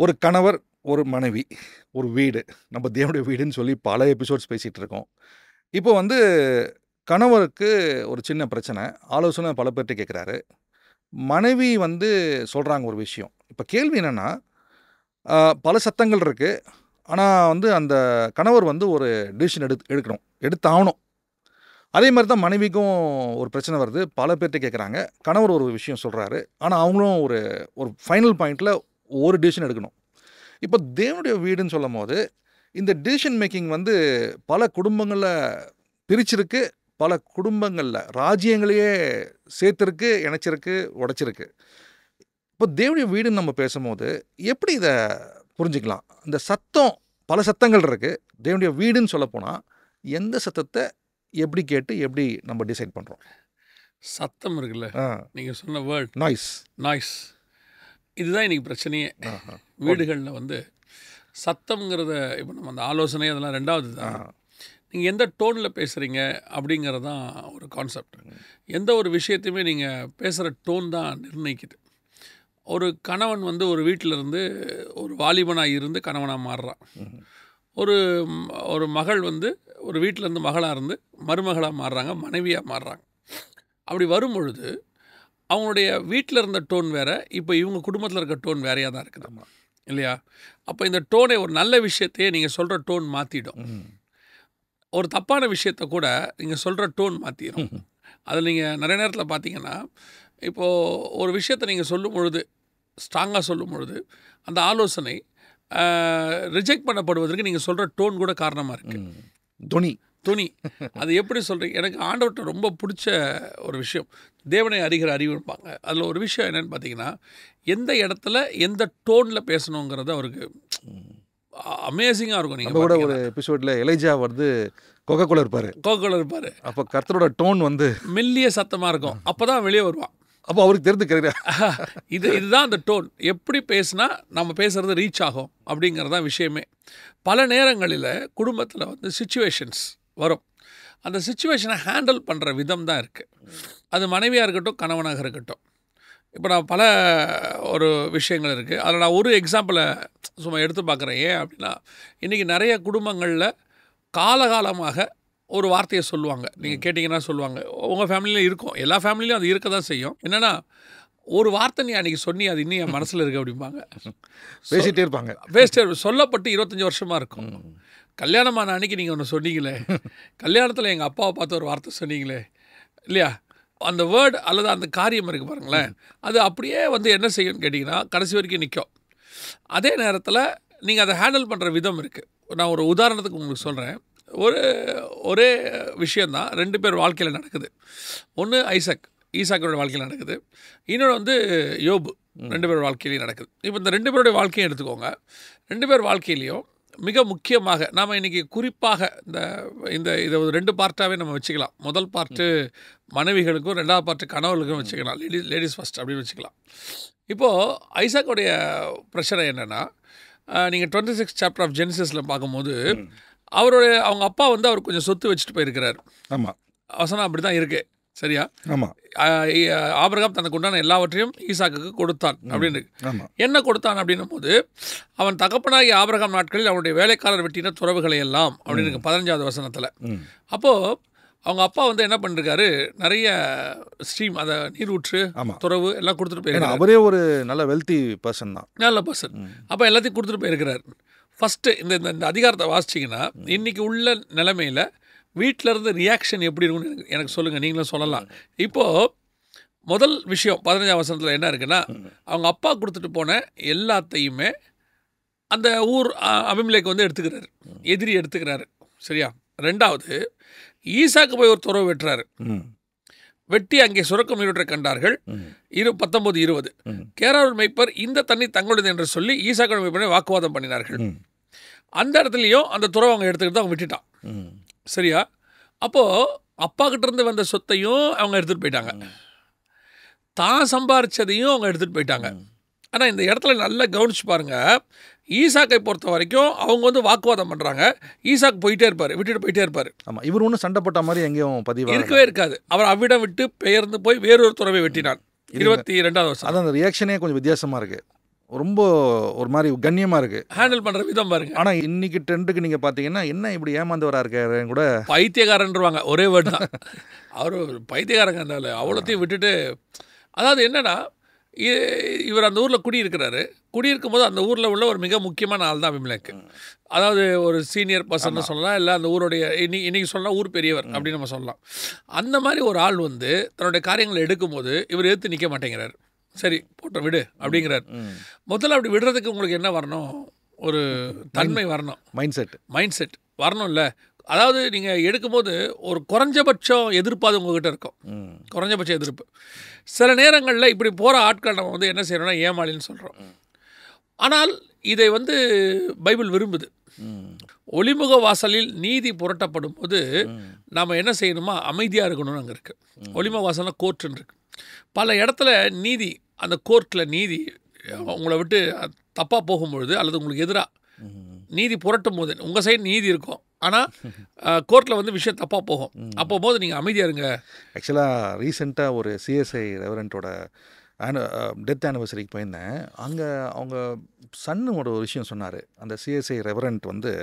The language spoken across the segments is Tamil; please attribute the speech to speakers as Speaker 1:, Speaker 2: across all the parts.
Speaker 1: ஒரு கணவர், ஒரு மனைவி, ஒரு வீடு. நம்ம தேவனுடைய வீடுன்னு சொல்லி பல எபிசோட்ஸ் பேசிட்டு இருக்கோம். இப்போ வந்து கணவருக்கு ஒரு சின்ன பிரச்சனை. ஆலோசனை பல பேர்ட்ட கேட்குறாரு. மனைவி வந்து சொல்றாங்க ஒரு விஷயம். இப்போ கேள்வி என்னன்னா, பல சத்தங்கள் இருக்கு. ஆனா வந்து அந்த கணவர் வந்து ஒரு டிசிஷன் எடுக்கணும். எடுத்தாகணும். அதே மாரி தான் மனைவிக்கும் ஒரு பிரச்சனை வருது. பல பேர்ட்ட கேட்குறாங்க. கணவர் ஒரு விஷயம் சொல்றாரு. ஆனா அவங்களும் ஒரு ஒரு ஃபைனல் பாயிண்ட்ல ஒரு டிசிஷன் எடுக்கணும். இப்போ தேவனுடைய வீடுன்னு சொல்லும்போது, இந்த டிசிஷன் மேக்கிங் வந்து பல குடும்பங்கள்ல பிரிச்சிருக்கு. பல குடும்பங்கள்ல ராஜ்யங்களையே சேர்த்திருக்கு, இணைச்சிருக்கு, உடைச்சிருக்கு. இப்போ தேவனுடைய வீடுன்னு நம்ம பேசும்போது, எப்படி இத புரிஞ்சுக்கலாம்? இந்த சத்தம் பல சத்தங்கள் இருக்கு. தேவனுடைய வீடுன்னு சொல்லப்போனா, எந்த சத்தத்த எப்படி கேட்டு, எப்படி நம்ம டிசைட் பண்றோம்?
Speaker 2: சத்தம் இருக்குல்ல,
Speaker 1: ஆ.
Speaker 2: நீங்கள் சொன்ன வேர்ட்
Speaker 1: நாய்ஸ்.
Speaker 2: நாய்ஸ், இதுதான் இன்னைக்கு பிரச்சனையே.
Speaker 1: ஆஹா.
Speaker 2: வீடுகளில் வந்து சத்தம்ங்கிறத இப்போ நம்ம அந்த ஆலோசனை அதெல்லாம் ரெண்டாவது
Speaker 1: ஆ.
Speaker 2: தான். நீங்கள் எந்த டோனில் பேசுகிறீங்க அப்படிங்கிறது தான் ஒரு கான்செப்ட். எந்த ஒரு விஷயத்தையுமே நீங்கள் பேசுகிற டோன் தான் நிர்ணயிக்குது. ஒரு கணவன் வந்து ஒரு வீட்டில் இருந்து ஒரு வாலிபனாக இருந்து கணவனாக மாறுறான். ஒரு ஒரு மகள் வந்து ஒரு வீட்டிலேருந்து மகளாக இருந்து மருமகளாக மாறுறாங்க, மனைவியாக மாறுறாங்க. அப்படி வரும் பொழுது அவங்களுடைய வீட்டில் இருந்த டோன் வேறு, இப்போ இவங்க குடும்பத்தில் இருக்க டோன் வேறையாக தான் இருக்குது.
Speaker 1: ஆமா.
Speaker 2: இல்லையா? அப்போ இந்த டோனை, ஒரு நல்ல விஷயத்தையே நீங்கள் சொல்கிற டோன் மாற்றிடும்.
Speaker 1: ம்.
Speaker 2: ஒரு தப்பான விஷயத்தை கூட நீங்கள் சொல்கிற டோன் மாற்றிடும். அதில் நீங்கள் நிறைய நேரத்தில் பார்த்தீங்கன்னா, இப்போது ஒரு விஷயத்தை நீங்கள் சொல்லும் பொழுது, ஸ்ட்ராங்காக சொல்லும் பொழுது, அந்த ஆலோசனை ரிஜெக்ட் பண்ணப்படுவதற்கு நீங்கள் சொல்கிற டோன் கூட காரணமாக இருக்குது.
Speaker 1: துணி.
Speaker 2: துணி. அது எப்படி சொல்கிறீங்க? எனக்கு ஆண்டவர்கிட்ட ரொம்ப பிடிச்ச ஒரு விஷயம், தேவனை அறிகிற அறிவுப்பாங்க. அதில் ஒரு விஷயம் என்னென்னு பார்த்தீங்கன்னா, எந்த இடத்துல எந்த டோனில் பேசணுங்கிறது அவருக்கு அமேசிங்காக இருக்கும்.
Speaker 1: நம்ம கூட
Speaker 2: நீங்கள்
Speaker 1: ஒரு எபிசோட்ல எலைஜா வந்து கொக்கோகோலா இருப்பாரு.
Speaker 2: கோகுல இருப்பார்,
Speaker 1: அப்போ கர்த்தரோட டோன் வந்து
Speaker 2: மெல்லிய சத்தமாக இருக்கும். அப்போ தான் வெளியே வருவான்.
Speaker 1: அப்போ அவருக்கு தெரிஞ்சுக்கிறாரு.
Speaker 2: இதுதான் அந்த டோன். எப்படி பேசினா நம்ம பேசுகிறது ரீச் ஆகும் அப்படிங்கிறது தான் விஷயமே. பல நேரங்களில் குடும்பத்தில் வந்து சிச்சுவேஷன்ஸ் வரும். அந்த சிச்சுவேஷனை ஹேண்டில் பண்ணுற விதம் தான் இருக்குது. அது மனைவியாக இருக்கட்டும், கணவனாக இருக்கட்டும். இப்போ நான் பல ஒரு விஷயங்கள் இருக்குது. அதில் நான் ஒரு எக்ஸாம்பிளை சும்மா எடுத்து பார்க்குறேன். ஏன் அப்படின்னா, இன்றைக்கி நிறைய குடும்பங்களில் காலகாலமாக ஒரு வார்த்தையை சொல்லுவாங்க. நீங்கள் கேட்டிங்கன்னா சொல்லுவாங்க. உங்கள் ஃபேமிலியில் இருக்கும், எல்லா ஃபேமிலியிலும் அது இருக்க தான் செய்யும். என்னென்னா, ஒரு வார்த்தை நீ அன்றைக்கி சொன்னி, அது இன்னும் என் மனசில் இருக்குது அப்படிம்பாங்க.
Speaker 1: பேசிகிட்டே இருப்பாங்க.
Speaker 2: பேசிட்டே சொல்லப்பட்டு 25 வருஷமாக இருக்கும். கல்யாணமான அன்றைக்கி நீங்கள் ஒன்று சொன்னீங்களே, கல்யாணத்தில் எங்கள் அப்பாவை பார்த்து ஒரு வார்த்தை சொன்னீங்களே, இல்லையா? அந்த வேர்டு அல்லது அந்த காரியம் இருக்குது பாருங்களேன், அது அப்படியே வந்து என்ன செய்யும்னு கேட்டிங்கன்னா கடைசி வரைக்கும் நிற்கும். அதே நேரத்தில் நீங்கள் அதை ஹேண்டில் பண்ணுற விதம் இருக்குது. நான் ஒரு உதாரணத்துக்கு உங்களுக்கு சொல்கிறேன். ஒரே விஷயந்தான் 2 பேர் வாழ்க்கையில் நடக்குது. ஒன்று ஈசாக்கோட வாழ்க்கையில் நடக்குது. இன்னொன்று வந்து யோபு. 2 பேர் வாழ்க்கையிலையும் நடக்குது. இப்போ இந்த 2 பேருடைய வாழ்க்கையும் எடுத்துக்கோங்க. 2 பேர் வாழ்க்கையிலையும் மிக முக்கியமாக நாம் இன்றைக்கி குறிப்பாக இதை ஒரு 2 பார்ட்டாகவே நம்ம வச்சுக்கலாம். முதல் பார்ட்டு மனைவிகளுக்கும், 2வது பார்ட்டு கணவர்களுக்கும் வச்சுக்கலாம். லேடிஸ் ஃபஸ்ட் அப்படின்னு வச்சுக்கலாம். இப்போது ஐசாக்கோடைய பிரச்சனை என்னென்னா, நீங்கள் 26 சாப்டர் ஆஃப் ஜெனிசிஸில் பார்க்கும்போது, அவங்க அப்பா வந்து அவர் கொஞ்சம் சொத்து வச்சுட்டு போயிருக்கிறார்.
Speaker 1: ஆமாம்.
Speaker 2: வசனம் அப்படி தான் இருக்குது. சரியா?
Speaker 1: ஆமாம்.
Speaker 2: ஆபிரகாம் தனக்கு உண்டான எல்லாவற்றையும் ஈசாக்குக்கு கொடுத்தான் அப்படின்னு.
Speaker 1: ஆமாம்.
Speaker 2: என்ன கொடுத்தான் அப்படின்னும் போது, அவன் தகப்பனாகி ஆபிரகாம் நாட்களில் அவனுடைய வேலைக்காரர் வெட்டின துறவுகளை எல்லாம் அப்படின்னு இருக்கு 15வது வசனத்தில். அப்போது அவங்க அப்பா வந்து என்ன பண்ணிருக்காரு, நிறைய ஸ்ட்ரீம், அதை நீரூற்று, துறவு எல்லாம் கொடுத்துட்டு போயிருக்காரு.
Speaker 1: அவரே ஒரு நல்ல வெல்த்தி பர்சன் தான்,
Speaker 2: நல்ல பர்சன். அப்போ எல்லாத்தையும் கொடுத்துட்டு போயிருக்கிறார். ஃபஸ்ட்டு இந்த அதிகாரத்தை வாசிச்சிங்கன்னா, இன்றைக்கி உள்ள நிலைமையில் வீட்டில் இருந்து ரியாக்ஷன் எப்படி இருக்குன்னு எனக்கு சொல்லுங்கள், நீங்களும் சொல்லலாம். இப்போது முதல் விஷயம் 15ஆம் வசனத்தில் என்ன இருக்குன்னா, அவங்க அப்பா கொடுத்துட்டு போன எல்லாத்தையுமே அந்த ஊர் அபிமெலேக்கு வந்து எடுத்துக்கிறாரு, எதிரி எடுத்துக்கிறாரு. சரியா? 2வது, ஈசாக்கு போய் ஒரு துறவு வெட்டுறாரு. வெட்டி அங்கே சுரக்கும் நீரூற்றை கண்டார்கள். 19-20 கேரார் மேய்ப்பர் இந்த தண்ணி தங்களுடையது என்று சொல்லி ஈசாக்கோட மேய்ப்பரை வாக்குவாதம் பண்ணினார்கள். அந்த இடத்துலையும் அந்த துறவை அவங்க எடுத்துக்கிட்டு அவங்க விட்டுட்டான். சரியா? அப்போது அப்பா கிட்ட இருந்து வந்த சொத்தையும் அவங்க எடுத்துகிட்டு போயிட்டாங்க, தான் சம்பாரிச்சதையும் அவங்க எடுத்துகிட்டு போயிட்டாங்க. ஆனால் இந்த இடத்துல நல்லா கவனிச்சு பாருங்கள், ஈசாக்கை பொறுத்த வரைக்கும் அவங்க வந்து வாக்குவாதம் பண்ணுறாங்க. ஈசாக்கு போயிட்டே இருப்பார், விட்டுட்டு போயிட்டே இருப்பார்.
Speaker 1: ஆமாம். இவர் ஒன்றும் சண்டை போட்ட மாதிரி எங்கேயும் பதிவு
Speaker 2: இருக்கவே இருக்காது. அவர் அவ்விடம் விட்டு பெயர்ந்து போய் வேறொரு துறவை வெட்டினான். 22வது வருஷம்.
Speaker 1: அதான் அந்த ரியாக்ஷனே கொஞ்சம் வித்தியாசமாக இருக்குது. ரொம்ப ஒரு மாதிரி கண்ணியமாக இருக்குது.
Speaker 2: ஹேண்டில் பண்ணுற விதம் பாருங்க.
Speaker 1: ஆனால் இன்னைக்கு ட்ரெண்டுக்கு நீங்கள் பார்த்தீங்கன்னா என்ன இப்படி ஏமாந்தவராக இருக்காருன்னு கூட
Speaker 2: பைத்தியக்காரன்றுவாங்க, ஒரே வேர்டு தான். அவர் பைத்தியக்காரங்க இருந்தாலும் அவ்வளோத்தையும் விட்டுட்டு, அதாவது என்னன்னா இவர் அந்த ஊரில் குடியிருக்கிறாரு. குடியிருக்கும் போது அந்த ஊரில் உள்ள ஒரு மிக முக்கியமான ஆள் தான் அபிமலேக். அதாவது ஒரு சீனியர் பர்சன் சொல்லலாம், இல்லை அந்த ஊருடைய இன்னைக்கு சொல்லலாம் ஊர் பெரியவர் அப்படின்னு நம்ம சொல்லலாம். அந்த மாதிரி ஒரு ஆள் வந்து தன்னுடைய காரியங்களை எடுக்கும்போது இவர் எதிர்த்து நிற்க மாட்டேங்கிறார். சரி போட்டோம் விடு அப்படிங்கிறார். முதல்ல அப்படி விடுறதுக்கு உங்களுக்கு என்ன வரணும்? ஒரு தன்மை வரணும், மைண்ட் செட் வரணும். இல்லை அதாவது நீங்கள் எடுக்கும்போது ஒரு குறைஞ்சபட்சம் எதிர்ப்பாது உங்ககிட்ட இருக்கும், குறைஞ்சபட்ச எதிர்ப்பு. சில நேரங்களில் இப்படி போகிற ஆட்கள் நம்ம வந்து என்ன செய்யறோம்னா ஏமாளின்னு சொல்கிறோம். ஆனால் இதை வந்து பைபிள் விரும்புது. ஒளிமுக வாசலில் நீதி புரட்டப்படும் போது நாம் என்ன செய்யணுமா, அமைதியாக இருக்கணும்னு அங்கே இருக்குது. ஒளிமுக வாசல்னா கோர்ட்டுன்னு இருக்குது. பல இடத்துல நீதி, அந்த கோர்ட்டில் நீதி உங்களை விட்டு தப்பாக போகும்பொழுது அல்லது உங்களுக்கு எதிராக நீதி புரட்டும் போது உங்கள் சைடு நீதி இருக்கும், ஆனால் கோர்ட்டில் வந்து விஷயம் தப்பாக போகும். அப்போ போது நீங்கள் அமைதியாக இருங்க.
Speaker 1: ஆக்சுவலாக ரீசெண்டாக ஒரு சிஎஸ்ஐ ரெவரண்ட்டோட டெத் ஆனிவர்சரிக்கு போயிருந்தேன். அங்கே அவங்க சன்னோட ஒரு விஷயம் சொன்னார். அந்த சிஎஸ்ஐ ரெவரண்ட் வந்து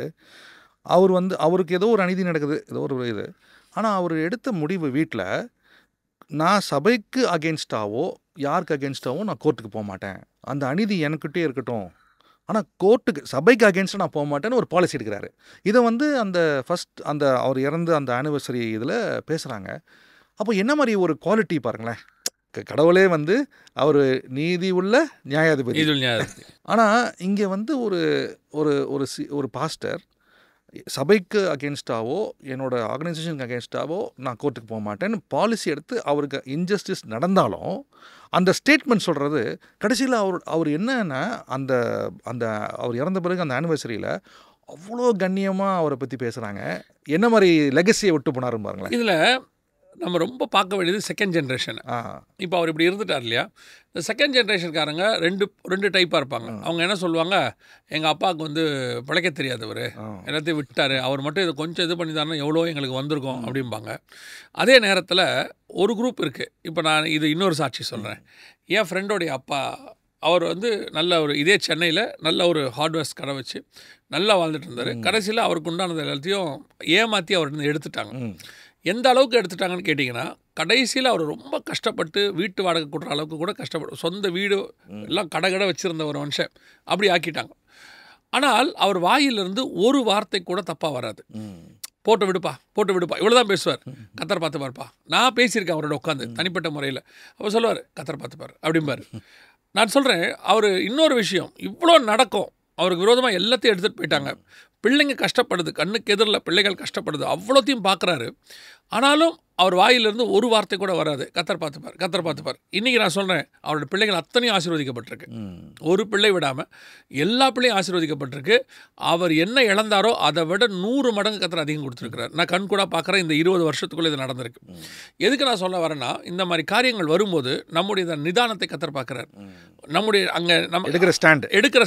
Speaker 1: அவருக்கு ஏதோ ஒரு அநீதி நடக்குது, ஏதோ ஒரு இது. ஆனால் அவர் எடுத்த முடிவு வீட்டில், நான் சபைக்கு அகேன்ஸ்டாவோ யாருக்கு அகேன்ஸ்டாவோ நான் கோர்ட்டுக்கு போக மாட்டேன், அந்த அநீதி எனக்கிட்டே இருக்கட்டும், ஆனால் கோர்ட்டுக்கு சபைக்கு அகேன்ஸ்டாக நான் போக மாட்டேன்னு ஒரு பாலிசி எடுக்கிறாரு. இதை வந்து அந்த அவர் இறந்து அந்த ஆனிவர்சரி இதில் பேசுகிறாங்க. அப்போ என்ன மாதிரி ஒரு குவாலிட்டி பாருங்களேன். கடவுளே வந்து அவர் நீதி உள்ள நியாயாதிபதி. ஆனால் இங்கே வந்து ஒரு பாஸ்டர் சபைக்கு அகேன்ஸ்டாவோ என்னோட ஆர்கனைசேஷனுக்கு அகேன்ஸ்டாவோ நான் கோர்ட்டுக்கு போக மாட்டேன்னு பாலிசி எடுத்து அவருக்கு இன்ஜஸ்டிஸ் நடந்தாலும் அந்த ஸ்டேட்மெண்ட் சொல்கிறது கடைசியில் அவர் என்னன்னா அந்த அந்த அவர் இறந்த பிறகு அந்த ஆனிவர்சரியில் அவ்வளோ கண்ணியமாக அவரை பற்றி பேசுகிறாங்க. என்ன மாதிரி லெகசியை விட்டு போனாரும் பாருங்களேன்.
Speaker 2: இதில் நம்ம ரொம்ப பார்க்க வேண்டியது செகண்ட் ஜென்ரேஷன். இப்போ அவர் இப்படி இருந்துட்டார் இல்லையா, இந்த செகண்ட் ஜென்ரேஷன்காரங்க ரெண்டு டைப்பாக இருப்பாங்க. அவங்க என்ன சொல்லுவாங்க, எங்கள் அப்பாவுக்கு வந்து பிழைக்க தெரியாதவர், எல்லாத்தையும் விட்டார், அவர் மட்டும் இதை கொஞ்சம் இது பண்ணி தானே எவ்வளோ எங்களுக்கு வந்திருக்கோம் அப்படிம்பாங்க. அதே நேரத்தில் ஒரு குரூப் இருக்குது. இப்போ நான் இது இன்னொரு சாட்சி சொல்கிறேன். என் ஃப்ரெண்டோடைய அப்பா அவர் வந்து நல்ல ஒரு இதே சென்னையில் நல்ல ஒரு ஹார்ட்வேர்ஸ் கடை வச்சு நல்லா வாழ்ந்துட்டு இருந்தார். கடைசியில் அவருக்கு உண்டானது எல்லாத்தையும் ஏமாற்றி அவர்கிட்ட எடுத்துட்டாங்க. எந்த அளவுக்கு எடுத்துட்டாங்கன்னு கேட்டிங்கன்னா, கடைசியில் அவர் ரொம்ப கஷ்டப்பட்டு வீட்டு வாடகை கொடுக்குற அளவுக்கு கூட கஷ்டப்படும், சொந்த வீடு எல்லாம் கடை வச்சுருந்த ஒரு மனுஷன் அப்படி ஆக்கிட்டாங்க. ஆனால் அவர் வாயிலிருந்து ஒரு வார்த்தை கூட தப்பாக வராது. போட்டு விடுப்பா இவ்வளோ தான் பேசுவார். கத்தர் பார்த்து பாருப்பா. நான் பேசியிருக்கேன் அவரோட உட்காந்து தனிப்பட்ட முறையில். அவர் சொல்லுவார், கத்தர் பார்த்துப்பார் அப்படிம்பார். நான் சொல்கிறேன், அவர் இன்னொரு விஷயம், இவ்வளோ நடக்கும், அவருக்கு விரோதமாக எல்லாத்தையும் எடுத்துகிட்டு போயிட்டாங்க, பிள்ளைங்க கஷ்டப்படுது, கண்ணுக்கு எதிரில் பிள்ளைகள் கஷ்டப்படுது, அவ்வளோத்தையும் பார்க்குறாரு. ஆனாலும் அவர் வாயிலிருந்து ஒரு வார்த்தை கூட வராது, கத்தர் பார்த்துப்பார். இன்றைக்கி நான் சொல்கிறேன், அவரோட பிள்ளைகள் அத்தனையும் ஆசீர்வதிக்கப்பட்டிருக்கு. ஒரு பிள்ளை விடாமல் எல்லா பிள்ளையும் ஆசீர்வதிக்கப்பட்டிருக்கு. அவர் என்ன இழந்தாரோ அதை விட 100 மடங்கு கத்தர் அதிகம் கொடுத்துருக்கிறார். நான் கண் கூட பார்க்குறேன், இந்த 20 வருஷத்துக்குள்ளே இது நடந்திருக்கு. எதுக்கு நான் சொல்ல வரேன்னா, இந்த மாதிரி காரியங்கள் வரும்போது நம்முடைய நிதானத்தை கத்தர் பார்க்குறாரு. நம்முடைய அங்கே நம்ம எடுக்கிற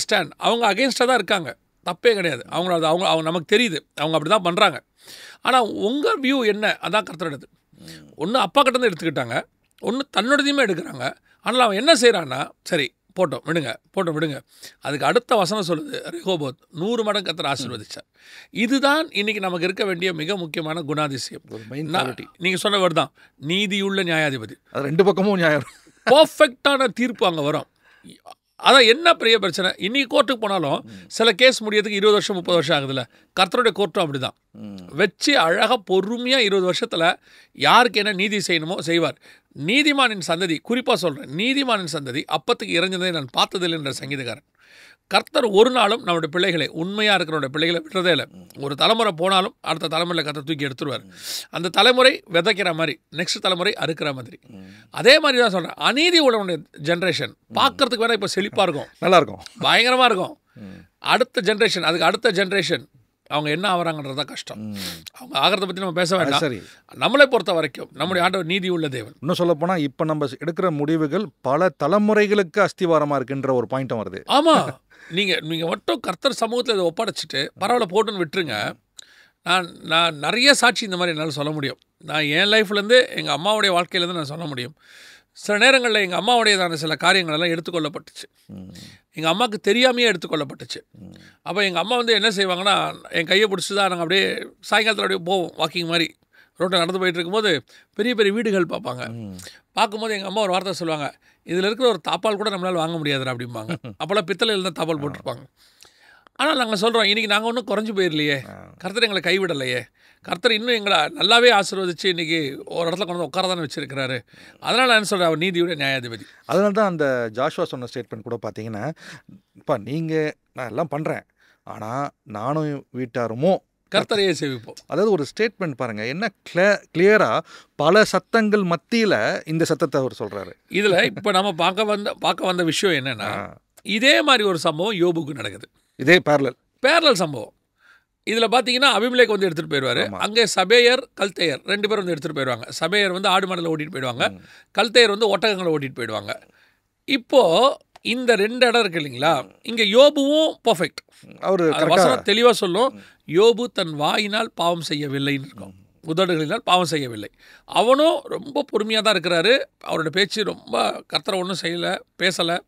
Speaker 2: ஸ்டாண்ட் அவங்க அகேன்ஸ்டாக தான் இருக்காங்க, தப்பே கிடையாது. அவங்க நமக்கு தெரியுது, அவங்க அப்படி தான் பண்ணுறாங்க. ஆனால் உங்கள் வியூ என்ன, அதான் கர்த்தரோடது. ஒன்று அப்பா கிட்டேருந்து எடுத்துக்கிட்டாங்க, ஒன்று தன்னோடதையுமே எடுக்கிறாங்க. ஆனால் அவன் என்ன செய்கிறான்னா, சரி போட்டோம் விடுங்க. அதுக்கு அடுத்த வசனம் சொல்லுது, ரெகோபோத் 100 மடங்கு கர்த்தர் ஆசீர்வதிச்சார். இதுதான் இன்றைக்கி நமக்கு இருக்க வேண்டிய மிக முக்கியமான குணாதிசயம். நீங்கள் சொன்ன வேர்டு தான், நீதியுள்ள நியாயாதிபதி. அது 2 பக்கமும் நியாயம், பர்ஃபெக்டான தீர்ப்பு அங்கே வரும். அதான் என்ன பெரிய பிரச்சனை, இன்றைக்கி கோர்ட்டுக்கு போனாலும் சில கேஸ் முடியறதுக்கு 20 வருஷம் 30 வருஷம் ஆகுதுல்ல. கர்த்தருடைய கோர்ட்டும் அப்படி தான் வச்சு அழகாக பொறுமையாக 20 வருஷத்தில் யாருக்கு என்ன நீதி செய்யணுமோ செய்வார். நீதிமானின் சந்ததி, குறிப்பாக சொல்கிறேன், நீதிமானின் சந்ததி அப்பத்துக்கு இறஞ்சதை நான் பார்த்ததில்லை என்ற சங்கீதக்காரன். கர்த்தர் ஒரு நாளும் நம்முடைய பிள்ளைகளை, உண்மையாக இருக்கிறோட பிள்ளைகளை விடுறதே இல்லை. ஒரு தலைமுறை போனாலும் அடுத்த தலைமுறையில் கர்த்தர் தூக்கி எடுத்துருவார். அந்த தலைமுறை விதைக்கிற மாதிரி, நெக்ஸ்ட் தலைமுறை அறுக்கிற மாதிரி. அதே மாதிரி தான் சொல்கிறேன், அநீதி உள்ளவனுடைய ஜென்ரேஷன் பார்க்கறதுக்கு வேணால் இப்போ செழிப்பாக இருக்கும், நல்லாயிருக்கும், பயங்கரமாக இருக்கும். அடுத்த ஜென்ரேஷன், அதுக்கு அடுத்த ஜென்ரேஷன் அவங்க என்ன ஆகிறாங்கன்றதான் கஷ்டம். அவங்க ஆகிறத பற்றி நம்ம பேச வேண்டாம். சரி, நம்மளை பொறுத்த வரைக்கும் நம்முடைய ஆண்டவர் நீதி உள்ள தேவன். இன்னும் சொல்ல போனால் இப்போ நம்ம எடுக்கிற முடிவுகள் பல தலைமுறைகளுக்கு அஸ்திவாரமாக இருக்குன்ற ஒரு பாயிண்ட்டும் வருது. ஆமாம், நீங்கள் மட்டும் கர்த்தர் சமூகத்தில் இதை ஒப்படைச்சிட்டு பரவாயில்ல போட்டுன்னு விட்டுருங்க. நான் நிறைய சாட்சி இந்த மாதிரி என்னால் சொல்ல முடியும். நான் என் லைஃப்லேருந்து எங்கள் அம்மாவுடைய வாழ்க்கையிலேருந்து நான் சொல்ல முடியும். சில நேரங்களில் எங்கள் அம்மாவுடையதான சில காரியங்கள் எல்லாம் எடுத்துக்கொள்ளப்பட்டுச்சு. எங்கள் அம்மாவுக்கு தெரியாமையே எடுத்துக்கொள்ளப்பட்டுச்சு. அப்போ எங்கள் அம்மா வந்து என்ன செய்வாங்கன்னா, என் கையை பிடிச்சி தான் நாங்கள் அப்படியே சாயங்காலத்தில் அப்படியே போவோம் வாக்கிங் மாதிரி ரோட்டில் நடந்து போயிட்டு இருக்கும்போது பெரிய பெரிய வீடுகள் பார்ப்பாங்க. பார்க்கும்போது எங்கள் அம்மா ஒரு வார்த்தை சொல்லுவாங்க, இதில் இருக்கிற ஒரு தாப்பால் கூட நம்மளால் வாங்க முடியாதுடா அப்படிம்பாங்க. அப்போல்லாம் பித்தளையில் தான் தாப்பால் போட்டிருப்பாங்க. ஆனால் நாங்கள் சொல்கிறோம், இன்றைக்கி நாங்கள் ஒன்றும் குறைஞ்சி போயிடலையே, கர்த்தர் எங்களை கைவிடலையே, கர்த்தர் இன்னும் எங்களை நல்லாவே ஆசீர்வதிச்சு இன்றைக்கி ஒரு இடத்துல கொண்டு வந்து உட்கார தானே வச்சுருக்கிறாரு. அதனால் நான் சொல்கிறேன், அவர் நீதியுடைய நியாயாதிபதி.
Speaker 1: அதனால தான் அந்த ஜாஷுவா சொன்ன ஸ்டேட்மெண்ட் கூட பார்த்தீங்கன்னா, இப்போ நீங்கள் நான் எல்லாம் பண்ணுறேன், ஆனால் நானும் வீட்டாருமோ
Speaker 2: கர்த்தரையே சேவிப்போம்.
Speaker 1: அதாவது ஒரு ஸ்டேட்மெண்ட் பாருங்கள், என்ன கிளியராக பல சத்தங்கள் மத்தியில் இந்த சத்தத்தை அவர் சொல்கிறாரு.
Speaker 2: இதில் இப்போ நம்ம பார்க்க வந்த விஷயம் என்னென்னா, இதே மாதிரி ஒரு சம்பவம் யோபுக்கு நடக்குது. இதே பேரலல் சம்பவம். இதில் பார்த்தீங்கன்னா அபிமெலேக் வந்து எடுத்துகிட்டு போயிடுவார். அங்கே சபேயர் கல்தேயர் 2 பேர் வந்து எடுத்துகிட்டு போயிடுவாங்க. சபேயர் வந்து ஆடு மாடலை ஓட்டிகிட்டு போயிடுவாங்க, கல்தேயர் வந்து ஒட்டகங்களை ஓட்டிகிட்டு போயிடுவாங்க. இப்போது இந்த 2 இடம் இருக்குது இல்லைங்களா, இங்கே யோபுவும் பர்ஃபெக்ட். அவர் வசனம் தெளிவாக சொல்லும், யோபு தன் வாயினால் பாவம் செய்யவில்லைன்னு இருக்கும், உதடுகளினால் பாவம் செய்யவில்லை. அவனும் ரொம்ப பொறுமையாக தான் இருக்கிறாரு. அவரோட பேச்சு ரொம்ப கர்த்தரை ஒன்றும் செய்யலை, பேசலை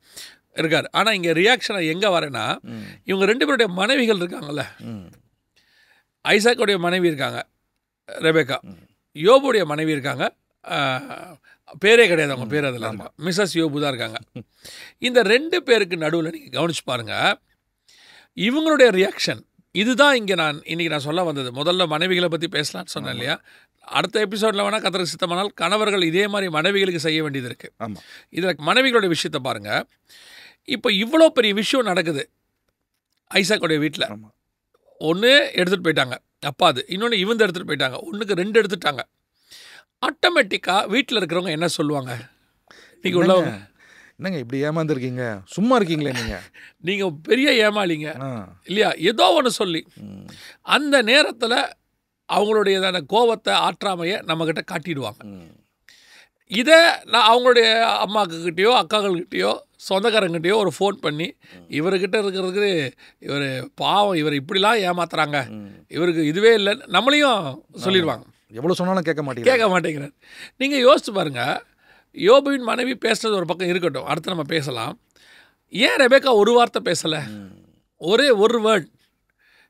Speaker 2: இருக்கார். ஆனால் இங்கே ரியாக்ஷனை எங்கே வரேன்னா, இவங்க 2 பேருடைய மனைவிகள் இருக்காங்கல்ல, ஐசாக்குடைய மனைவி இருக்காங்க ரெபேக்கா, யோபுடைய மனைவி இருக்காங்க, பேரே கிடையாது அவங்க பேர், அதில் இருக்காங்க மிஸ்ஸஸ் யோபு தான் இருக்காங்க. இந்த 2 பேருக்கு நடுவில் நீங்கள் கவனிச்சு பாருங்கள் இவங்களுடைய ரியாக்ஷன். இதுதான் இங்கே இன்றைக்கி நான் சொல்ல வந்தது. முதல்ல மனைவிகளை பற்றி பேசலான்னு சொன்னேன் இல்லையா, அடுத்த எபிசோடில் வேணால் கர்த்தருக்கு சித்தமானால் கணவர்கள் இதே மாதிரி மனைவிகளுக்கு செய்ய வேண்டியது இருக்குது. இதில் மனைவிகளுடைய விஷயத்தை பாருங்கள். இப்போ இவ்வளோ பெரிய விஷயம் நடக்குது ஐசாக்குடைய வீட்டில். ஒன்று எடுத்துகிட்டு போயிட்டாங்க அப்பாது, இன்னொன்று இவங்க எடுத்துகிட்டு போயிட்டாங்க, ஒன்றுக்கு 2 எடுத்துட்டாங்க. ஆட்டோமேட்டிக்காக வீட்டில் இருக்கிறவங்க என்ன சொல்லுவாங்க, நீங்கள் உள்ளவங்க
Speaker 1: என்னங்க இப்படி ஏமாந்துருக்கீங்க, சும்மா இருக்கீங்களே,
Speaker 2: நீங்கள் பெரிய ஏமாளிங்க இல்லையா, ஏதோ ஒன்று சொல்லி அந்த நேரத்தில் அவங்களுடையதான கோபத்தை ஆற்றாமையை நம்மக்கிட்ட காட்டிடுவாங்க. இதை நான் அவங்களுடைய அம்மாக்கிட்டேயோ அக்காக்கள்கிட்டையோ சொந்தக்காரங்கிட்டையோ ஒரு ஃபோன் பண்ணி, இவர்கிட்ட இருக்கிறதுக்கு இவர் பாவம், இவர் இப்படிலாம் ஏமாத்துறாங்க, இவருக்கு இதுவே இல்லைன்னு நம்மளையும் சொல்லிடுவாங்க.
Speaker 1: எவ்வளோ சொன்னாலும் கேட்க
Speaker 2: மாட்டேங்கிறார். நீங்கள் யோசிச்சு பாருங்கள், யோபுவின் மனைவி பேசுனது ஒரு பக்கம் இருக்கட்டும், அடுத்து நம்ம பேசலாம். ஏன் ரெபேக்கா ஒரு வார்த்தை பேசலை, ஒரே ஒரு வேர்ட்?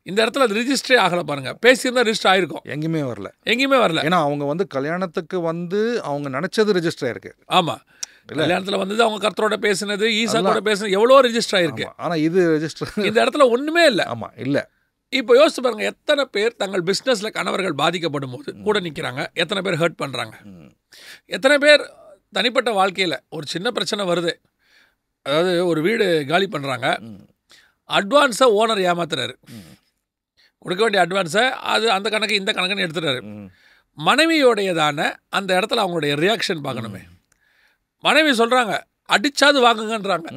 Speaker 2: இந்த இடத்துல அது ரிஜிஸ்டரே ஆகலை பாருங்கள். பேசியிருந்தா ரிஜிஸ்டர் ஆகிருக்கும், எங்கேயுமே வரல. ஏன்னா
Speaker 1: அவங்க வந்து கல்யாணத்துக்கு வந்து அவங்க நினச்சது ரிஜிஸ்டர் ஆயிருக்கு.
Speaker 2: ஆமாம், கல்யாணத்தில் வந்தது அவங்க கர்த்தரோட பேசினது, ஈசாக்கோட பேசினது எவ்வளோ ரிஜிஸ்டர் ஆகிருக்கு.
Speaker 1: ஆனால் இது ரிஜிஸ்டர்
Speaker 2: இந்த இடத்துல ஒன்றுமே இல்லை.
Speaker 1: ஆமாம், இல்லை.
Speaker 2: இப்போ யோசிச்சு பாருங்கள், எத்தனை பேர் தங்கள் பிஸ்னஸில் கணவர்கள் பாதிக்கப்படும் போது கூட நிற்கிறாங்க, எத்தனை பேர் ஹர்ட் பண்ணுறாங்க, எத்தனை பேர் தனிப்பட்ட வாழ்க்கையில் ஒரு சின்ன பிரச்சனை வருது, அதாவது ஒரு வீடு காலி பண்ணுறாங்க, அட்வான்ஸை ஓனர் ஏமாத்துறாரு, கொடுக்க வேண்டிய அட்வான்ஸை அது அந்த கணக்கு இந்த கணக்குன்னு எடுத்துறாரு. மனைவியோடையதான அந்த இடத்துல அவங்களுடைய ரியாக்ஷன் பார்க்கணுமே. மனைவி சொல்கிறாங்க அடிச்சாது வாங்குங்கன்றாங்க.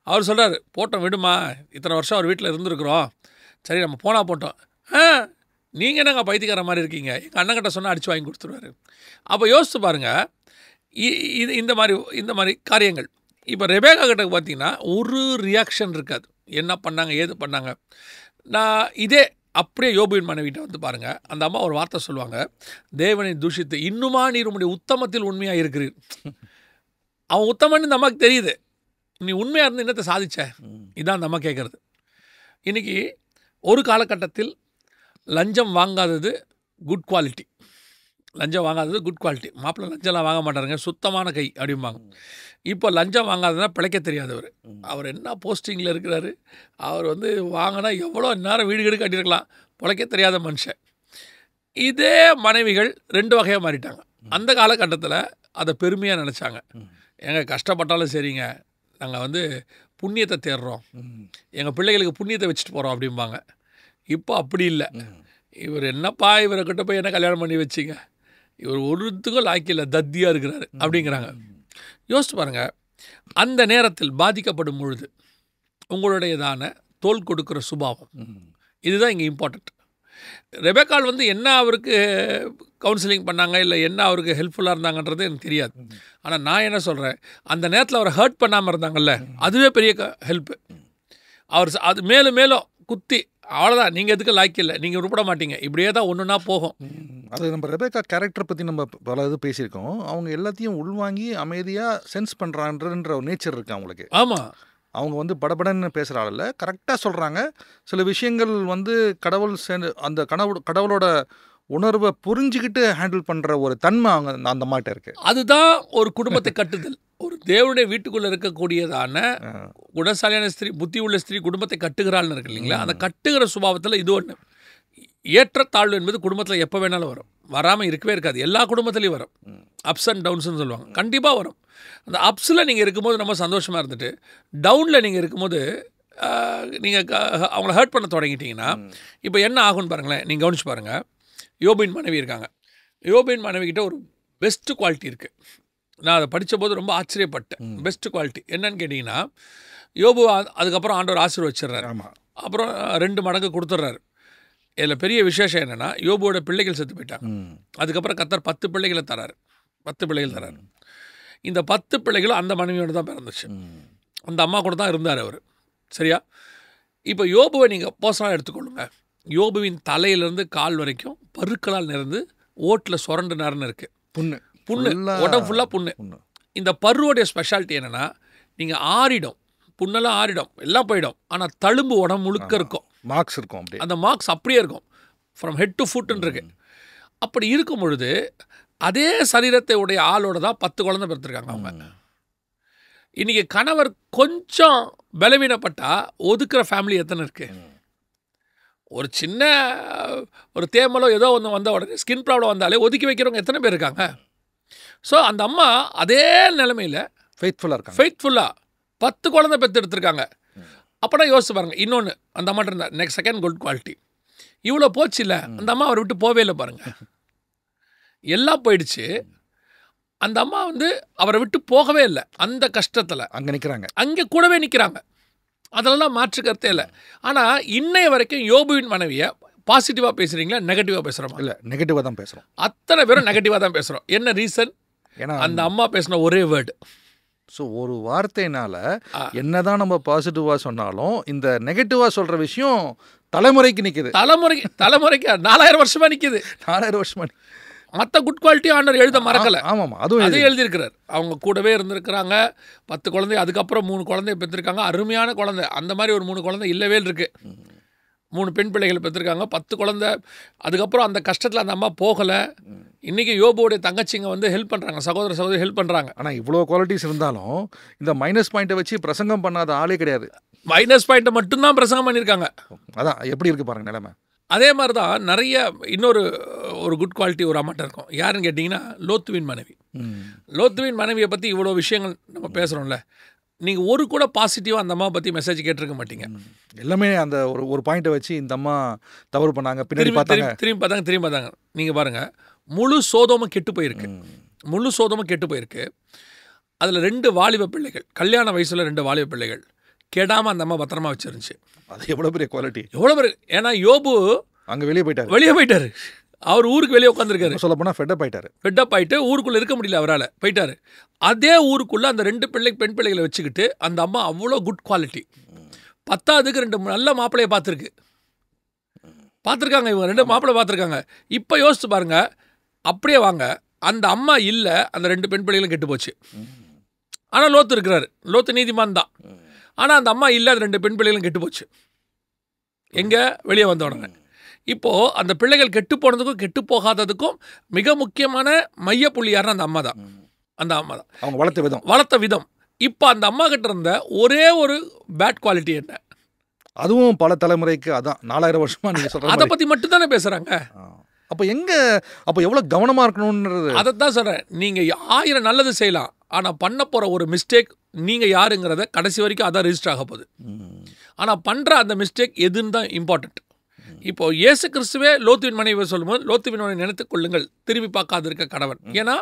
Speaker 2: அவர் சொல்கிறார் போட்டோம் விடுமா, இத்தனை வருஷம் அவர் வீட்டில் இருந்துருக்குறோம், சரி நம்ம போனால் போட்டோம். நீங்கள் என்னங்க பைத்தியக்கார மாதிரி இருக்கீங்க, எங்கள் அண்ணங்கிட்ட சொன்னால் அடித்து வாங்கி கொடுத்துருவாரு. அப்போ யோசித்து பாருங்கள், இந்த மாதிரி காரியங்கள். இப்போ ரெபேக்கா கிட்ட பார்த்தீங்கன்னா ஒரு ரியாக்ஷன் இருக்காது, என்ன பண்ணாங்க ஏது பண்ணாங்க. நான் இதே அப்படியே யோபுவின் மனைவிட்ட வந்து பாருங்கள், அந்த அம்மா ஒரு வார்த்தை சொல்லுவாங்க, தேவனை தூஷித்து இன்னுமா நீர் உம்முடைய உத்தமத்தில் உண்மையாக இருக்கிறீர். அவன் உத்தமன்னு இந்த அம்மாவுக்கு தெரியுது, நீ உண்மையாக இருந்து என்னத்தை சாதிச்ச, இதான் அந்த அம்மா கேட்குறது. இன்றைக்கி ஒரு காலகட்டத்தில் லஞ்சம் வாங்காதது குட் குவாலிட்டி, மாப்பிள்ளை லஞ்சம்லாம் வாங்க மாட்டாருங்க, சுத்தமான கை அப்படிம்பாங்க. இப்போ லஞ்சம் வாங்காததுனா பிழைக்க தெரியாதவர். அவர் என்ன போஸ்டிங்கில் இருக்கிறாரு, அவர் வந்து வாங்கினா எவ்வளோ நேரம் வீடு வீடு கட்டியிருக்கலாம், பிழைக்க தெரியாத மனுஷன். இதே மனைவிகள் 2 வகையாக மாறிட்டாங்க. அந்த காலகட்டத்தில் அதை பெருமையாக நினச்சாங்க, எங்கள் கஷ்டப்பட்டாலும் சரிங்க, நாங்கள் வந்து புண்ணியத்தை தேடுறோம், எங்கள் பிள்ளைகளுக்கு புண்ணியத்தை வச்சுட்டு போகிறோம் அப்படிம்பாங்க. இப்போ அப்படி இல்லை, இவர் என்னப்பா இவர்கிட்ட போய் என்ன கல்யாணம் பண்ணி வச்சிங்க, இவர் ஒருத்துக்கும் லாய்க்கில்லை, தத்தியாக இருக்கிறாரு அப்படிங்கிறாங்க. யோசிச்சு பாருங்கள், அந்த நேரத்தில் பாதிக்கப்படும் பொழுது உங்களுடையதான தோல் கொடுக்குற சுபாவம், இதுதான் இங்கே இம்பார்ட்டண்ட். ரெபேக்காள் வந்து என்ன அவருக்கு கவுன்சிலிங் பண்ணாங்க, இல்லை என்ன அவருக்கு ஹெல்ப்ஃபுல்லாக இருந்தாங்கன்றது எனக்கு தெரியாது. ஆனால் நான் என்ன சொல்கிறேன், அந்த நேரத்தில் அவரை ஹர்ட் பண்ணாமல் இருந்தாங்கல்ல, அதுவே பெரிய ஹெல்ப்பு. அவர் அது மேலும் மேலும் குத்தி அவ்வளோதான், நீங்கள் எதுக்கு லாய்க்கு இல்லை, நீங்கள் உருப்பட மாட்டீங்க, இப்படியே தான் ஒன்றுனா போகும்.
Speaker 1: அது நம்ம ரெபேக்கா கேரக்டர் பற்றி நம்ம பல இது பேசியிருக்கோம். அவங்க எல்லாத்தையும் உள்வாங்கி அமைதியாக சென்ஸ் பண்ணுறான்ற ஒரு நேச்சர் இருக்குது அவங்களுக்கு.
Speaker 2: ஆமாம்,
Speaker 1: அவங்க வந்து படபடன்னு பேசுகிற ஆள் இல்லை, கரெக்டாக சொல்கிறாங்க. சில விஷயங்கள் வந்து கடவுள் அந்த கடவுளோட உணர்வை புரிஞ்சுக்கிட்டு ஹேண்டில் பண்ணுற ஒரு தன்மை அவங்க அந்த மாட்ட இருக்குது.
Speaker 2: அதுதான் ஒரு குடும்பத்தை கட்டுதல். ஒரு தேவனுடைய வீட்டுக்குள்ளே இருக்கக்கூடியதான குணசாலியான ஸ்திரீ, புத்தி உள்ள ஸ்திரீ குடும்பத்தை கட்டுகிறாள்னு இருக்கு இல்லைங்களா? அந்த கட்டுகிற சுபாவத்தில் இது ஒன்று. ஏற்றத்தாழ்வு என்பது குடும்பத்தில் எப்போ வேணாலும் வரும், வராமல் இருக்கவே இருக்காது. எல்லா குடும்பத்துலேயும் வரும். அப்ஸ் அண்ட் டவுன்ஸ்னு சொல்லுவாங்க, கண்டிப்பாக வரும். அந்த அப்ஸில் நீங்கள் இருக்கும்போது ரொம்ப சந்தோஷமாக இருந்துட்டு, டவுனில் நீங்கள் இருக்கும்போது நீங்கள் அவங்கள ஹர்ட் பண்ண தொடங்கிட்டீங்கன்னா இப்போ என்ன ஆகும்னு பாருங்களேன். நீங்கள் கவனிச்சு பாருங்கள். யோபின் மனைவி இருக்காங்க. யோபின் மனைவிக்கிட்ட ஒரு பெஸ்ட்டு குவாலிட்டி இருக்குது. நான் அதை படித்த போது ரொம்ப ஆச்சரியப்பட்டேன். பெஸ்ட்டு குவாலிட்டி என்னன்னு கேட்டிங்கன்னா, யோபு அதுக்கப்புறம் ஆண்டவர் ஆசீர்வதிச்சிடுறாரு. அப்புறம் 2 மடங்கு கொடுத்துட்றாரு. இதில் பெரிய விசேஷம் என்னென்னா, யோபுவோட பிள்ளைகள் செத்து போயிட்டாங்க. அதுக்கப்புறம் கர்த்தர் 10 பிள்ளைகளை தராரு. 10 பிள்ளைகள் தராரு. இந்த 10 பிள்ளைகளும் அந்த மனைவியோடு தான் பிறந்துச்சு. அந்த அம்மா கூட தான் இருந்தார் அவர். சரியா? இப்போ யோபுவை நீங்கள் பர்சனலாக எடுத்துக்கொள்ளுங்க. யோபுவின் தலையிலேருந்து கால் வரைக்கும் பருக்களால் நிறைந்து ஓட்டில் சுரண்டு நேரன்னு இருக்குது. புண்ணு, உடம்பு ஃபுல்லாக புண்ணு. இந்த பருவோடைய ஸ்பெஷாலிட்டி என்னென்னா, நீங்கள் ஆறிடும், புண்ணெல்லாம் ஆறிடும், எல்லாம் போயிடும். ஆனால் தழும்பு உடம்பு முழுக்க இருக்கும், மார்க்ஸ் இருக்கும். அப்படி அந்த மார்க்ஸ் அப்படியே இருக்கும், ஃப்ரம் ஹெட் டு ஃபுட்டுன்னு இருக்கு. அப்படி இருக்கும் பொழுது அதே சரீரத்தை உடைய ஆளோட தான் 10 குழந்தை பிறந்திருக்காங்க அவங்க. இன்றைக்கி கணவர் கொஞ்சம் பலவீனப்பட்டால் ஒதுக்குற ஃபேமிலி எத்தனை இருக்குது? ஒரு சின்ன ஒரு தேமலோ ஏதோ ஒன்று வந்த உடனே ஸ்கின் ப்ராப்ளம் வந்தாலே ஒதுக்கி வைக்கிறவங்க எத்தனை பேர் இருக்காங்க? ஸோ அந்த அம்மா அதே நிலைமையில் ஃபெய்த்ஃபுல்லாக 10 குழந்தை பெற்று எடுத்திருக்காங்க. அப்போனா யோசிச்சு பாருங்கள். இன்னொன்று, அந்த அம்மாட்ட இருந்தால் நெக்ஸ்ட் செகண்ட் குட் குவாலிட்டி. இவ்வளோ போச்சு இல்லை, அந்த அம்மா அவரை விட்டு போவே இல்லை பாருங்கள். எல்லாம் போயிடுச்சு. அந்த அம்மா வந்து அவரை விட்டு போகவே இல்லை. அந்த கஷ்டத்தில் அங்கே நிற்கிறாங்க, அங்கே கூடவே நிற்கிறாங்க. அதெல்லாம் மாற்று கருத்தே இல்லை. ஆனால் இன்னைய வரைக்கும் யோபுவின் மனைவியை பாசிட்டிவாக பேசுகிறீங்களா, நெகட்டிவாக பேசுகிறோமா? இல்லை, நெகட்டிவாக தான் பேசுகிறோம். அத்தனை பேரும் நெகட்டிவாக தான் பேசுகிறோம். என்ன ரீசன்? ஏன்னா அந்த அம்மா பேசின ஒரே வேர்டு. ஸோ ஒரு வார்த்தையினால் என்னதான் நம்ம பாசிட்டிவாக சொன்னாலும் இந்த நெகட்டிவாக சொல்கிற விஷயம் தலைமுறைக்கு நிற்குது. தலைமுறைக்கு 4000 வருஷமாக நிற்குது. 4000 வருஷமாக. மற்ற குட் குவாலிட்டி ஆண்டவர் எழுத மறக்கலை. ஆமாம், அதுவும் எழுதியிருக்கிறார். அவங்க கூடவே இருந்திருக்கிறாங்க. 10 குழந்தை, அதுக்கப்புறம் 3 குழந்தைய பெற்றிருக்காங்க. அருமையான குழந்தை. அந்த மாதிரி ஒரு 3 குழந்தை இல்லவே இருக்குது. 3 பெண் பிள்ளைகள் பெற்றிருக்காங்க, 10 குழந்தை. அதுக்கப்புறம் அந்த கஷ்டத்தில் அந்த அம்மா போகலை. இன்றைக்கி யோபுவோடைய தங்கச்சிங்க வந்து ஹெல்ப் பண்ணுறாங்க, சகோதரி ஹெல்ப் பண்ணுறாங்க. ஆனால் இவ்வளோ குவாலிட்டிஸ் இருந்தாலும் இந்த மைனஸ் பாயிண்ட்டை வச்சு பிரசங்கம் பண்ணாத ஆளே கிடையாது. மைனஸ் பாயிண்ட்டை மட்டும்தான் பிரசங்கம் பண்ணியிருக்காங்க. அதான் எப்படி இருக்குது பாருங்கள் நிலைமை. அதே மாதிரி தான் நிறைய இன்னொரு குட் குவாலிட்டி ஒரு அம்மாட்ட இருக்கும். யாருன்னு கேட்டிங்கன்னா, லோத்துவின் மனைவி. லோத்துவின் மனைவியை பற்றி இவ்வளோ விஷயங்கள் நம்ம பேசுகிறோம்ல, நீங்கள் ஒரு கூட பாசிட்டிவாக அந்த அம்மா பற்றி மெசேஜ் கேட்டிருக்க மாட்டீங்க. எல்லாமே அந்த ஒரு பாயிண்ட்டை வச்சு இந்த அம்மா தவறு பண்ணாங்க, பின்னாடி திரும்பி பார்த்தாங்க. நீங்கள் பாருங்கள், முழு சோதோமும் கெட்டு போயிருக்கு. அதில் 2 வாலிப பிள்ளைகள், கல்யாண வயசில் 2 வாலிப பிள்ளைகள் கெடாமல் அந்த அம்மா பத்திரமா வச்சிருந்துச்சு. அது எவ்வளோ பெரிய குவாலிட்டி, எவ்வளோ பெரிய. ஏன்னா யோபு அங்கே வெளியே போயிட்டார். அவர் ஊருக்கு வெளியே உட்காந்துருக்காரு. சொல்ல போனால் ஃபெட்டப் ஆகிட்டு ஊருக்குள்ளே இருக்க முடியல, அவரால் போயிட்டார். அதே ஊருக்குள்ளே அந்த 2 பெண் பிள்ளைகளை வச்சுக்கிட்டு அந்த அம்மா அவ்வளோ குட் குவாலிட்டி. 10ஆவதுக்கு 2 நல்ல மாப்பிள்ளையை பார்த்துருக்காங்க. இவங்க 2 மாப்பிள்ளை பார்த்துருக்காங்க. இப்போ யோசிச்சு பாருங்க, அப்படியே வாங்க, அந்த அம்மா இல்லை, அந்த 2 பெண் பிள்ளைகளும் கெட்டு போச்சு. ஆனால் லோத்து இருக்கிறாரு, லோத்து நீதிமான் தான். ஆனால் அந்த அம்மா இல்லை, அந்த 2 பெண் பிள்ளைகளும் கெட்டு போச்சு. எங்கே? வெளியே வந்த உடனே. இப்போது அந்த பிள்ளைகள் கெட்டு போனதுக்கும் கெட்டு போகாததுக்கும் மிக முக்கியமான மையப்புள்ளி யாருன்னா அந்த அம்மா தான். அவங்க வளர்த்த விதம். இப்போ அந்த அம்மா கிட்ட இருந்த ஒரே ஒரு பேட் குவாலிட்டி என்ன? அதுவும் பல தலைமுறைக்கு அதான் 4000 வருஷமா நீங்கள் சொல்கிற அதை பற்றி மட்டும் தானே பேசுகிறாங்க. அப்போ எவ்வளோ கவனமாக இருக்கணுன்றது அதை தான் சொல்கிறேன். நீங்கள் 1000 நல்லது செய்யலாம், ஆனால் பண்ண போகிற ஒரு மிஸ்டேக் நீங்கள் யாருங்கிறத கடைசி வரைக்கும் அதான் ரெஜிஸ்டர் ஆக போகுது. ஆனால் பண்ணுற அந்த மிஸ்டேக் எதுன்னு தான் இம்பார்ட்டண்ட். இப்போ இயேசு கிறிஸ்துவே லோத்துவின் மனைவி சொல்லும்போது, லோத்துவின் மனைவி நினைத்துக் கொள்ளுங்கள், திரும்பி பார்க்காது இருக்க கணவன். ஏன்னா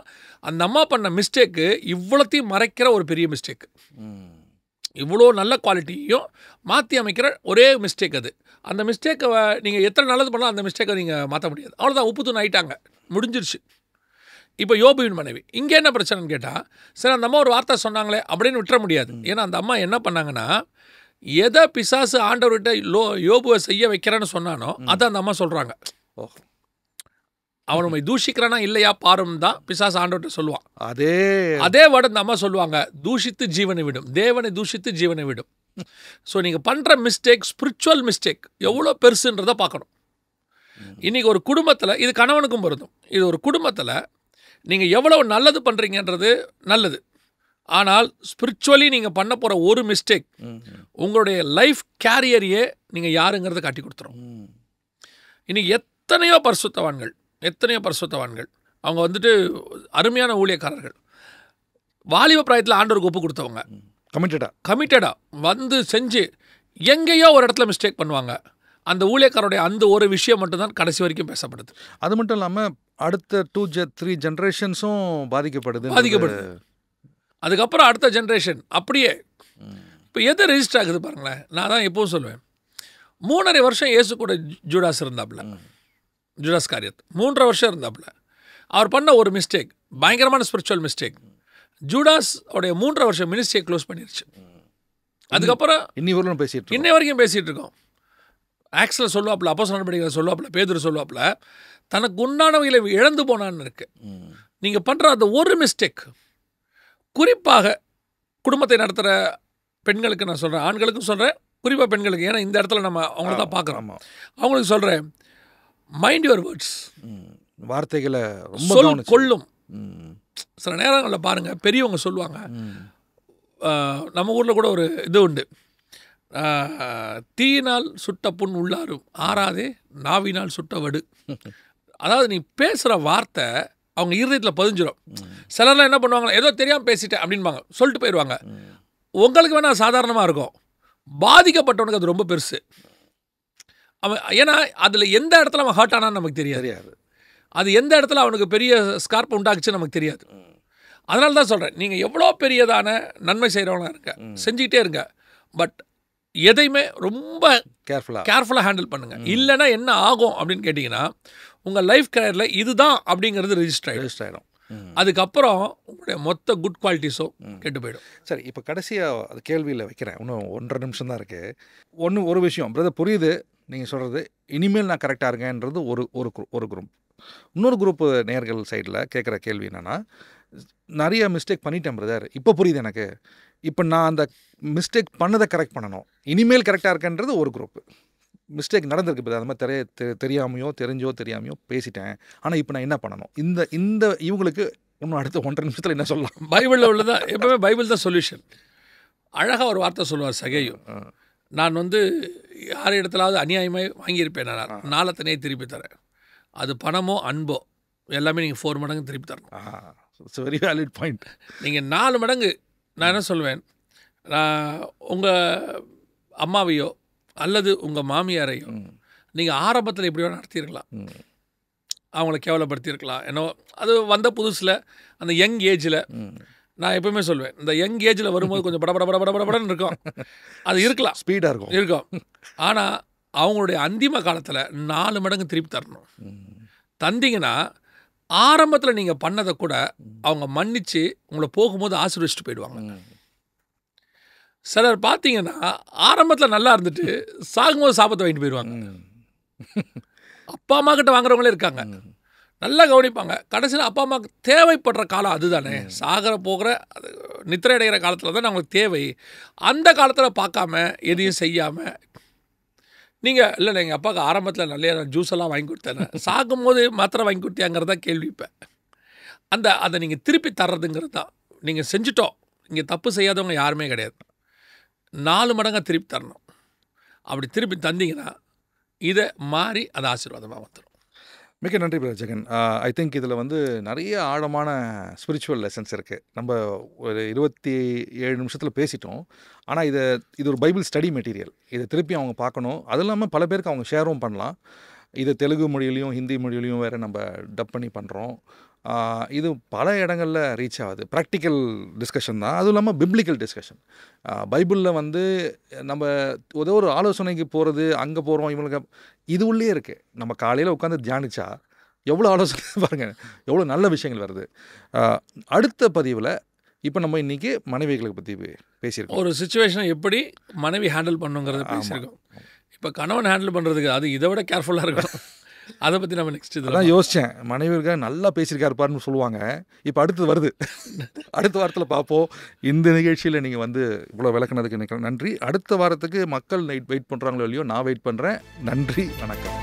Speaker 2: அந்த அம்மா பண்ண மிஸ்டேக்கு இவ்வளோத்தையும் மறைக்கிற ஒரு பெரிய மிஸ்டேக். இவ்வளோ நல்ல குவாலிட்டியும் மாற்றி அமைக்கிற ஒரே மிஸ்டேக் அது. அந்த மிஸ்டேக்கை நீங்கள் எத்தனை நல்லது பண்ணாலும் அந்த மிஸ்டேக்கை நீங்கள் மாற்ற முடியாது. அவ்வளோதான், உப்பு தூண் ஆகிட்டாங்க, முடிஞ்சிருச்சு. இப்போ யோபுவின் மனைவி இங்கே என்ன பிரச்சனைன்னு கேட்டால், சரி அந்த அம்மா ஒரு வார்த்தை சொன்னாங்களே அப்படின்னு விட்டுற முடியாது. ஏன்னா அந்த அம்மா என்ன பண்ணாங்கன்னா, எதை பிசாசு ஆண்டவர்கிட்ட யோபுவை செய்ய வைக்கிறேன்னு சொன்னானோ அதை அந்த அம்மா சொல்கிறாங்க.
Speaker 1: ஓஹோ.
Speaker 2: அவன் உண்மை தூஷிக்கிறானா இல்லையா பாரும் தான் பிசாசு ஆண்டவர்கிட்ட சொல்லுவான்.
Speaker 1: அதே
Speaker 2: அதே வேர்டு அந்த அம்மா சொல்லுவாங்க, தூஷித்து ஜீவனை விடும், தேவனை தூஷித்து ஜீவனை விடும். ஸோ நீங்கள் பண்ணுற மிஸ்டேக், ஸ்பிரிச்சுவல் மிஸ்டேக் எவ்வளோ பெருசுன்றதை பார்க்கணும். இன்றைக்கி ஒரு குடும்பத்தில், இது கணவனுக்கும் பொருந்தும், இது ஒரு குடும்பத்தில் நீங்கள் எவ்வளவு நல்லது பண்ணுறீங்கன்றது நல்லது. ஆனால் ஸ்பிரிச்சுவலி நீங்கள் பண்ண போகிற ஒரு மிஸ்டேக் உங்களுடைய லைஃப் கேரியரையே நீங்கள் யாருங்கிறத காட்டி கொடுத்துரும். இன்றைக்கி எத்தனையோ பரிசுத்தவான்கள் அவங்க வந்துட்டு அருமையான ஊழியக்காரர்கள், வாலிப பிராயத்தில் ஆண்டவருக்கு ஒப்பு கொடுத்தவங்க, கமிட்டடாக வந்து செஞ்சு எங்கேயோ ஒரு இடத்துல மிஸ்டேக் பண்ணுவாங்க. அந்த ஊழியக்காரருடைய அந்த ஒரு விஷயம் மட்டும்தான் கடைசி வரைக்கும் பேசப்படுது.
Speaker 1: அது மட்டும் இல்லாமல் அடுத்த 2-3 ஜென்ரேஷன்ஸும் பாதிக்கப்படுது.
Speaker 2: அதுக்கப்புறம் அடுத்த ஜென்ரேஷன் அப்படியே இப்போ எது ரெஜிஸ்டர் ஆகுது பாருங்களேன். நான் தான் எப்பவும் சொல்லுவேன், 3.5 வருஷம் இயேசு கூட ஜூடாஸ் இருந்தாப்புல, ஜூடாஸ் காரியத் 3.5 வருஷம் இருந்தாப்புல. அவர் பண்ண ஒரு மிஸ்டேக், பயங்கரமான ஸ்பிரிச்சுவல் மிஸ்டேக், ஜூடாஸ் உடைய 3.5 வருஷம் மினிஸ்ட்ரியை க்ளோஸ் பண்ணிருச்சு. அதுக்கப்புறம் இன்னை வரைக்கும் பேசிகிட்டு இருக்கோம். ஆக்ஸில் சொல்லுவாப்புல, அப்போஸ்தலர் நடவடிக்கைகள் சொல்லுவாப்புல, பேதுரு சொல்லுவாப்புல, தனக்கு உண்டானவைகளை இழந்து போனான்னு இருக்கு. நீங்கள் பண்ணுற அந்த ஒரு மிஸ்டேக், குறிப்பாக குடும்பத்தை நடத்துகிற பெண்களுக்கு நான் சொல்கிறேன், ஆண்களுக்கும் சொல்கிறேன், குறிப்பாக பெண்களுக்கு, ஏன்னா இந்த இடத்துல நம்ம அவங்கள தான் பார்க்குறோம். அவங்களுக்கு சொல்கிறேன், மைண்ட் யுவர் வேர்ட்ஸ்,
Speaker 1: வார்த்தைகளை
Speaker 2: சொல் கொள்ளும். சில நேரங்களில் பாருங்கள், பெரியவங்க சொல்லுவாங்க, நம்ம ஊரில் கூட ஒரு இது உண்டு, தீயினால் சுட்ட புண் உள்ளாரும் ஆறாதே நாவினால் சுட்ட வடு. அதாவது நீ பேசுகிற வார்த்தை அவங்க இருதயத்தில் பதிஞ்சிடும். சிலர்லாம் என்ன பண்ணுவாங்க, ஏதோ தெரியாமல் பேசிட்டேன் அப்படின்பாங்க, சொல்லிட்டு போயிடுவாங்க. உங்களுக்கு வேணால் சாதாரணமாக இருக்கும், பாதிக்கப்பட்டவனுக்கு அது ரொம்ப பெருசு. அவன் ஏன்னா அதில் எந்த இடத்துல அவன் ஹர்ட் ஆனான்னு நமக்கு தெரியாது, அது எந்த இடத்துல அவனுக்கு பெரிய ஸ்கார்ப் உண்டாக்குச்சுன்னு நமக்கு தெரியாது. அதனால தான் சொல்கிறேன், நீங்கள் எவ்வளோ பெரியதான நன்மை செய்கிறவங்களா இருங்க, செஞ்சுக்கிட்டே இருங்க, பட் எதையுமே ரொம்ப கேர்ஃபுல்லாக ஹேண்டில் பண்ணுங்கள். இல்லைன்னா என்ன ஆகும் அப்படின்னு கேட்டிங்கன்னா, உங்கள் லைஃப் கேரியரில் இதுதான் அப்படிங்கிறது ரெஜிஸ்டர் ஆகிடும். அதுக்கப்புறம் உங்களுடைய மொத்த குட் குவாலிட்டிஸும் கெட்டு போயிடும்.
Speaker 1: சரி, இப்போ கடைசியாக அது கேள்வியில் வைக்கிறேன், இன்னும் 1.5 நிமிஷம் தான் இருக்குது. ஒரு விஷயம் பிரதர் புரியுது நீங்கள் சொல்கிறது, இனிமேல் நான் கரெக்டாக இருக்கேன்றது ஒரு குரூப். இன்னொரு குரூப்பு நேயர்கள் சைடில் கேட்குற கேள்வி என்னென்னா, நிறைய மிஸ்டேக் பண்ணிட்டேன் பிரதர், இப்போ புரியுது எனக்கு, இப்போ நான் அந்த மிஸ்டேக் பண்ணதை கரெக்ட் பண்ணணும், இனிமேல் கரெக்டாக இருக்கேன்றது ஒரு குரூப்பு. மிஸ்டேக் நடந்திருக்கு பிரதர், அது மாதிரி தெரியாமையோ தெரியாமையோ பேசிட்டேன், ஆனால் இப்போ நான் என்ன பண்ணணும்? இந்த இவங்களுக்கு இன்னும் அடுத்த 1.5 நிமிஷத்தில் என்ன சொல்லலாம்?
Speaker 2: பைபிளில் உள்ளதான், எப்பவுமே பைபிள் தான் சொல்யூஷன். அழகாக ஒரு வார்த்தை சொல்லுவார் சகேயு, நான் வந்து யார் இடத்துலாவது அநியாயமாக வாங்கியிருப்பேன், நான் 4 தனியாக திருப்பி தரேன், அது பணமோ அன்போ எல்லாமே நீங்கள் 4 மடங்கு திருப்பி தரணும்.
Speaker 1: It's very valid point.
Speaker 2: நீங்கள் 4 மடங்கு, நான் என்ன சொல்லுவேன், உங்கள் அம்மாவையோ அல்லது உங்கள் மாமியாரையோ நீங்கள் ஆரம்பத்தில் எப்படியோ நடத்தியிருக்கலாம், அவங்கள கேவலப்படுத்தியிருக்கலாம். ஏன்னோ அது வந்த புதுசில் அந்த யங் ஏஜில், நான் எப்பவுமே சொல்லுவேன், இந்த யங் ஏஜில் வரும்போது கொஞ்சம் படபடன்னு இருக்கும், அது இருக்கலாம்,
Speaker 1: ஸ்பீடாக
Speaker 2: இருக்கும். ஆனால் அவங்களுடைய அந்திம காலத்தில் 4 மடங்கு திருப்பி தரணும். தந்தீங்கன்னா ஆரம்பத்தில் நீங்கள் பண்ணதை கூட அவங்க மன்னித்து உங்களை போகும்போது ஆசீர்வதிச்சுட்டு போயிடுவாங்க. சிலர் பார்த்தீங்கன்னா ஆரம்பத்தில் நல்லா இருந்துட்டு சாகும்போது சாபத்தை வாங்கிட்டு போயிடுவாங்க. அப்பா அம்மா கிட்ட வாங்குறவங்களே இருக்காங்க, நல்லா கவனிப்பாங்க. கடைசியில் அப்பா அம்மாவுக்கு தேவைப்படுற காலம் அதுதானே, சாகிற போகிற நித்திரை அடைகிற காலத்தில் தான் அவங்களுக்கு தேவை. அந்த காலத்தில் பார்க்காம எதையும் செய்யாமல் நீங்கள் இல்லை எங்கள் அப்பாவுக்கு ஆரம்பத்தில் நிறைய ஜூஸ் எல்லாம் வாங்கி கொடுத்தேன், சாகும்போது மாத்திரை வாங்கி கொடுத்தியாங்கிறதா கேள்விப்பேன். அதை நீங்கள் திருப்பி தர்றதுங்கிறது தான். நீங்கள் செஞ்சுட்டோம், இங்கே தப்பு செய்யாதவங்க யாருமே கிடையாது, 4 மடங்காக திருப்பி தரணும். அப்படி திருப்பி தந்தீங்கன்னா இதை மாறி அது ஆசீர்வாதமாக வந்துடும்.
Speaker 1: மிக நன்றி பிரதர் ஜெகன். ஐ திங்க் இதில் வந்து நிறைய ஆழமான ஸ்பிரிச்சுவல் லெசன்ஸ் இருக்குது. நம்ம ஒரு 27 நிமிஷத்தில் பேசிட்டோம். ஆனால் இது ஒரு பைபிள் ஸ்டடி மெட்டீரியல், இதை திருப்பி அவங்க பார்க்கணும். அது இல்லாமல் பல பேருக்கு அவங்க ஷேரும் பண்ணலாம். இது தெலுங்கு மொழியிலையும் ஹிந்தி மொழியிலையும் வேறு நம்ம டப் பண்ணி பண்ணுறோம். இது பல இடங்களில் ரீச் ஆகுது. ப்ராக்டிக்கல் டிஸ்கஷன் தான், அதுவும் இல்லாமல் பிப்ளிக்கல் டிஸ்கஷன். பைபிளில் வந்து நம்ம ஏதோ ஒரு ஆலோசனைக்கு போகிறது, அங்கே போகிறோம், இவங்களுக்கு இது உள்ளே இருக்குது. நம்ம காலையில் உட்காந்து தியானிச்சா எவ்வளோ ஆலோசனை பாருங்கள், எவ்வளோ நல்ல விஷயங்கள் வருது. அடுத்த பதிவில் இப்போ நம்ம இன்றைக்கி மனைவிகளை பற்றி பேசியிருக்கோம்.
Speaker 2: ஒரு சுச்சுவேஷனை எப்படி மனைவி ஹேண்டில் பண்ணுங்கிறத பேசியிருக்கோம். இப்போ கணவன் ஹேண்டில் பண்ணுறதுக்கு அது இதை விட கேர்ஃபுல்லாக இருக்கும். அதை பற்றி நம்ம நெக்ஸ்ட்
Speaker 1: இதான் யோசித்தேன். மனைவியாக நல்லா பேசியிருக்காருப்பாருன்னு சொல்லுவாங்க. இப்போ அடுத்தது வருது. அடுத்த வாரத்தில் பார்ப்போம். இந்த நிகழ்ச்சியில் நீங்கள் வந்து இவ்வளோ விளக்குனதுக்கு எனக்கு நன்றி. அடுத்த வாரத்துக்கு மக்கள் வெயிட் பண்ணுறாங்களோ இல்லையோ, நான் வெயிட் பண்ணுறேன். நன்றி, வணக்கம்.